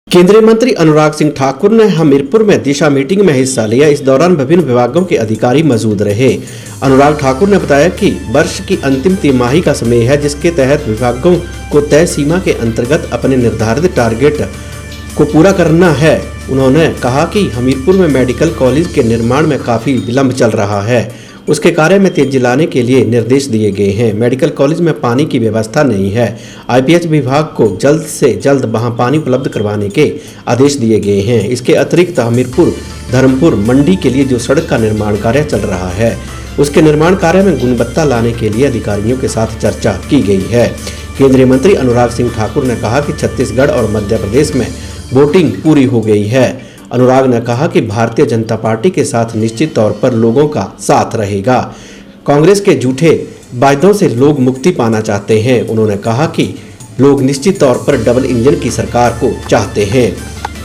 केंद्रीय मंत्री अनुराग सिंह ठाकुर ने हमीरपुर में दिशा मीटिंग में हिस्सा लिया। इस दौरान विभिन्न विभागों के अधिकारी मौजूद रहे। अनुराग ठाकुर ने बताया कि वर्ष की अंतिम तिमाही का समय है, जिसके तहत विभागों को तय सीमा के अंतर्गत अपने निर्धारित टारगेट को पूरा करना है। उन्होंने कहा कि हमीरपुर में मेडिकल कॉलेज के निर्माण में काफी विलंब चल रहा है, उसके कार्य में तेजी लाने के लिए निर्देश दिए गए हैं। मेडिकल कॉलेज में पानी की व्यवस्था नहीं है। आईपीएच विभाग को जल्द से जल्द वहां पानी उपलब्ध करवाने के आदेश दिए गए हैं। इसके अतिरिक्त हमीरपुर धर्मपुर मंडी के लिए जो सड़क का निर्माण कार्य चल रहा है, उसके निर्माण कार्य में गुणवत्ता लाने के लिए अधिकारियों के साथ चर्चा की गई है। केंद्रीय मंत्री अनुराग सिंह ठाकुर ने कहा कि छत्तीसगढ़ और मध्य प्रदेश में वोटिंग पूरी हो गई है। अनुराग ने कहा कि भारतीय जनता पार्टी के साथ निश्चित तौर पर लोगों का साथ रहेगा। कांग्रेस के झूठे वायदों से लोग मुक्ति पाना चाहते हैं। उन्होंने कहा कि लोग निश्चित तौर पर डबल इंजन की सरकार को चाहते हैं।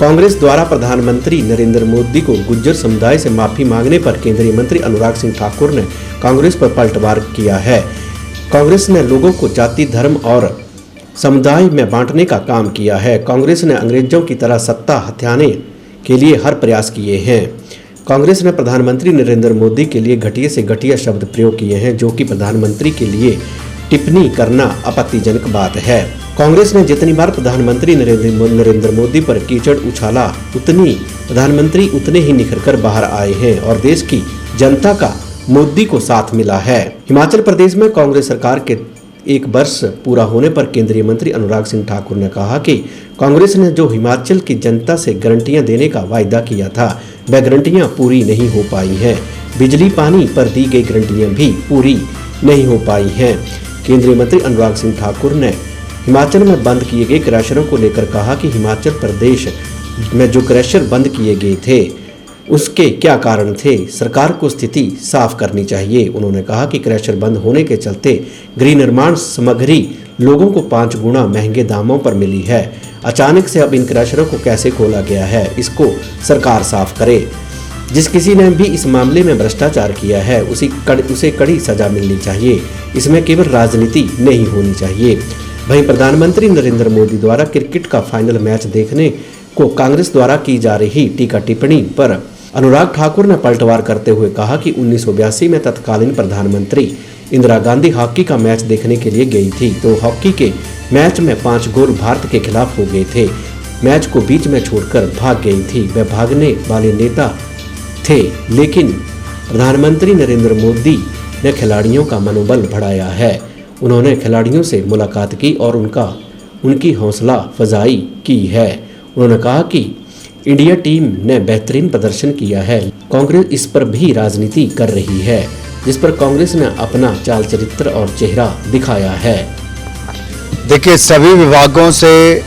कांग्रेस द्वारा प्रधानमंत्री नरेंद्र मोदी को गुज्जर समुदाय से माफी मांगने पर केंद्रीय मंत्री अनुराग सिंह ठाकुर ने कांग्रेस पर पलटवार किया है। कांग्रेस ने लोगों को जाति, धर्म और समुदाय में बांटने का काम किया है। कांग्रेस ने अंग्रेजों की तरह सत्ता हथियाने के लिए हर प्रयास किए हैं। कांग्रेस ने प्रधानमंत्री नरेंद्र मोदी के लिए घटिया से घटिया शब्द प्रयोग किए हैं, जो कि प्रधानमंत्री के लिए टिप्पणी करना आपत्तिजनक बात है। कांग्रेस ने जितनी बार प्रधानमंत्री नरेंद्र मोदी पर कीचड़ उछाला, प्रधानमंत्री उतने ही निखरकर बाहर आए हैं और देश की जनता का मोदी को साथ मिला है। हिमाचल प्रदेश में कांग्रेस सरकार के 1 वर्ष पूरा होने पर केंद्रीय मंत्री अनुराग सिंह ठाकुर ने कहा कि कांग्रेस ने जो हिमाचल की जनता से गारंटियां देने का वायदा किया था, वह गारंटियां पूरी नहीं हो पाई हैं। बिजली पानी पर दी गई गारंटियां भी पूरी नहीं हो पाई हैं। केंद्रीय मंत्री अनुराग सिंह ठाकुर ने हिमाचल में बंद किए गए क्रैशरों को लेकर कहा कि हिमाचल प्रदेश में जो क्रैशर बंद किए गए थे, उसके क्या कारण थे, सरकार को स्थिति साफ करनी चाहिए। उन्होंने कहा कि क्रैशर बंद होने के चलते गृह निर्माण सामग्री लोगों को 5 गुना महंगे दामों पर मिली है। अचानक से अब इन क्रैशरों को कैसे खोला गया है, इसको सरकार साफ करे। जिस किसी ने भी इस मामले में भ्रष्टाचार किया है, उसे कड़ी सजा मिलनी चाहिए। इसमें केवल राजनीति नहीं होनी चाहिए। वहीं प्रधानमंत्री नरेंद्र मोदी द्वारा क्रिकेट का फाइनल मैच देखने को कांग्रेस द्वारा की जा रही टीका टिप्पणी पर अनुराग ठाकुर ने पलटवार करते हुए कहा कि 1982 में तत्कालीन प्रधानमंत्री इंदिरा गांधी हॉकी का मैच देखने के लिए गई थी, तो हॉकी के मैच में 5 गोल भारत के खिलाफ हो गए थे। मैच को बीच में छोड़कर भाग गई थी। वह भागने वाले नेता थे, लेकिन प्रधानमंत्री नरेंद्र मोदी ने खिलाड़ियों का मनोबल बढ़ाया है। उन्होंने खिलाड़ियों से मुलाकात की और उनकी हौसला अफजाई की है। उन्होंने कहा कि इंडिया टीम ने बेहतरीन प्रदर्शन किया है। कांग्रेस इस पर भी राजनीति कर रही है, जिस पर कांग्रेस ने अपना चाल चरित्र और चेहरा दिखाया है। देखिए, सभी विभागों से,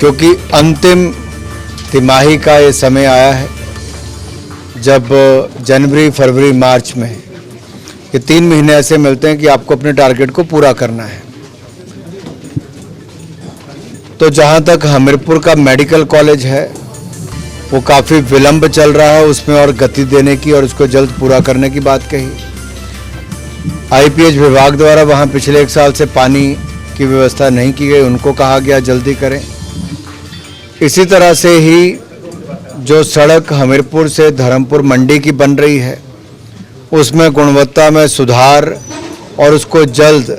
क्योंकि अंतिम तिमाही का ये समय आया है, जब जनवरी, फरवरी, मार्च में ये 3 महीने ऐसे मिलते हैं कि आपको अपने टारगेट को पूरा करना है। तो जहां तक हमीरपुर का मेडिकल कॉलेज है, वो काफ़ी विलंब चल रहा है, उसमें और गति देने की और उसको जल्द पूरा करने की बात कही। आईपीएच विभाग द्वारा वहाँ पिछले 1 साल से पानी की व्यवस्था नहीं की गई, उनको कहा गया जल्दी करें। इसी तरह से ही जो सड़क हमीरपुर से धर्मपुर मंडी की बन रही है, उसमें गुणवत्ता में सुधार और उसको जल्द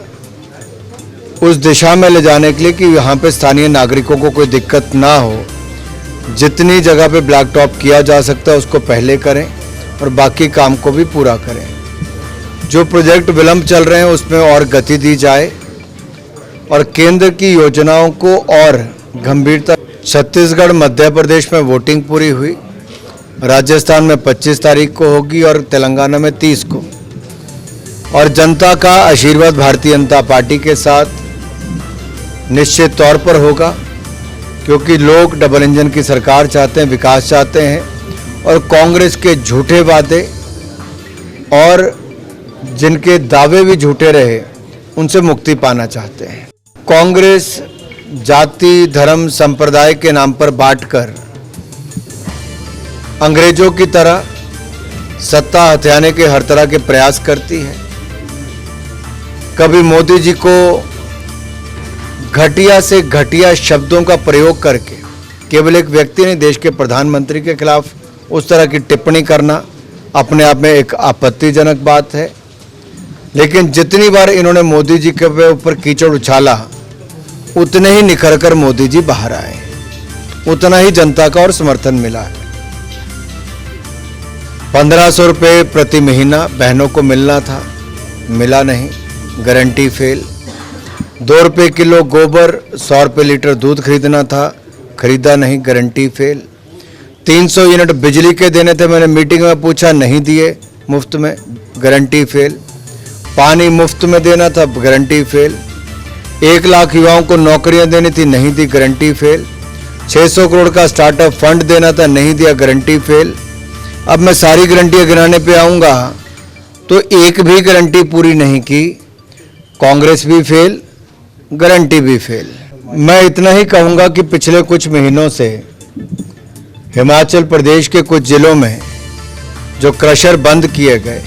उस दिशा में ले जाने के लिए कि यहाँ पे स्थानीय नागरिकों को कोई दिक्कत ना हो, जितनी जगह पे ब्लैक टॉप किया जा सकता है उसको पहले करें और बाकी काम को भी पूरा करें। जो प्रोजेक्ट विलंब चल रहे हैं उसमें और गति दी जाए और केंद्र की योजनाओं को और गंभीरता। छत्तीसगढ़, मध्य प्रदेश में वोटिंग पूरी हुई, राजस्थान में 25 तारीख को होगी और तेलंगाना में 30 को। और जनता का आशीर्वाद भारतीय जनता पार्टी के साथ निश्चित तौर पर होगा, क्योंकि लोग डबल इंजन की सरकार चाहते हैं, विकास चाहते हैं और कांग्रेस के झूठे वादे और जिनके दावे भी झूठे रहे, उनसे मुक्ति पाना चाहते हैं। कांग्रेस जाति, धर्म, संप्रदाय के नाम पर बांटकर अंग्रेजों की तरह सत्ता हथियाने के हर तरह के प्रयास करती है। कभी मोदी जी को घटिया से घटिया शब्दों का प्रयोग करके केवल एक व्यक्ति नहीं, देश के प्रधानमंत्री के खिलाफ उस तरह की टिप्पणी करना अपने आप में एक आपत्तिजनक बात है। लेकिन जितनी बार इन्होंने मोदी जी के ऊपर कीचड़ उछाला, उतने ही निखर कर मोदी जी बाहर आए, उतना ही जनता का और समर्थन मिला है। 1500 रुपये प्रति महीना बहनों को मिलना था, मिला नहीं, गारंटी फेल। 2 रुपये किलो गोबर, 100 रुपये लीटर दूध खरीदना था, खरीदा नहीं, गारंटी फेल। 300 यूनिट बिजली के देने थे, मैंने मीटिंग में पूछा, नहीं दिए, मुफ्त में, गारंटी फेल। पानी मुफ्त में देना था, गारंटी फेल। 1 लाख युवाओं को नौकरियां देनी थी, नहीं दी, गारंटी फेल। 600 करोड़ का स्टार्टअप फंड देना था, नहीं दिया, गारंटी फेल। अब मैं सारी गारंटियां गिनाने पे आऊंगा तो एक भी गारंटी पूरी नहीं की, कांग्रेस भी फेल, गारंटी भी फेल। मैं इतना ही कहूंगा कि पिछले कुछ महीनों से हिमाचल प्रदेश के कुछ जिलों में जो क्रशर बंद किए गए,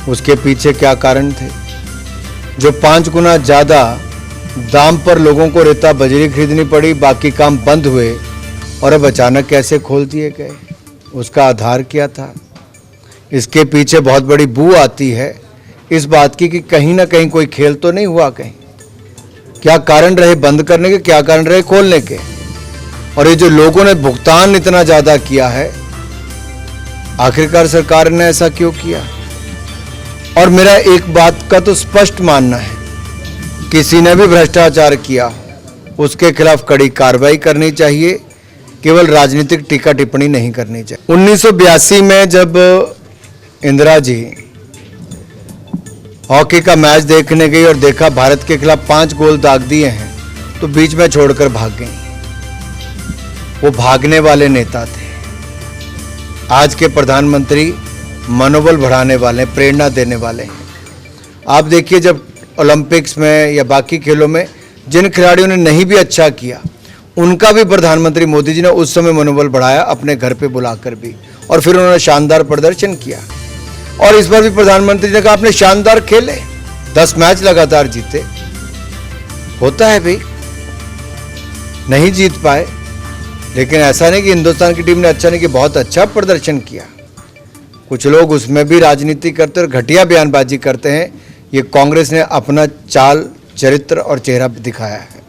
उसके पीछे क्या कारण थे? जो 5 गुना ज़्यादा दाम पर लोगों को रेता बजरी खरीदनी पड़ी, बाकी काम बंद हुए और अब अचानक कैसे खोल दिए गए, उसका आधार क्या था? इसके पीछे बहुत बड़ी बू आती है इस बात की कि कहीं ना कहीं कोई खेल तो नहीं हुआ कहीं। क्या कारण रहे बंद करने के, क्या कारण रहे खोलने के? और ये जो लोगों ने भुगतान इतना ज़्यादा किया है, आखिरकार सरकार ने ऐसा क्यों किया? और मेरा एक बात का तो स्पष्ट मानना है, किसी ने भी भ्रष्टाचार किया उसके खिलाफ कड़ी कार्रवाई करनी चाहिए, केवल राजनीतिक टीका टिप्पणी नहीं करनी चाहिए। 1982 में जब इंदिरा जी हॉकी का मैच देखने गई और देखा भारत के खिलाफ 5 गोल दाग दिए हैं, तो बीच में छोड़कर भाग गई। वो भागने वाले नेता थे। आज के प्रधानमंत्री मनोबल बढ़ाने वाले, प्रेरणा देने वाले हैं। आप देखिए, जब ओलंपिक्स में या बाकी खेलों में जिन खिलाड़ियों ने नहीं भी अच्छा किया, उनका भी प्रधानमंत्री मोदी जी ने उस समय मनोबल बढ़ाया, अपने घर पे बुलाकर भी, और फिर उन्होंने शानदार प्रदर्शन किया। और इस बार भी प्रधानमंत्री ने कहा आपने शानदार खेले, 10 मैच लगातार जीते। होता है भाई, नहीं जीत पाए, लेकिन ऐसा नहीं कि हिंदुस्तान की टीम ने अच्छा नहीं किया, बहुत अच्छा प्रदर्शन किया। कुछ लोग उसमें भी राजनीति करते और घटिया बयानबाजी करते हैं। ये कांग्रेस ने अपना चाल, चरित्र और चेहरा दिखाया है।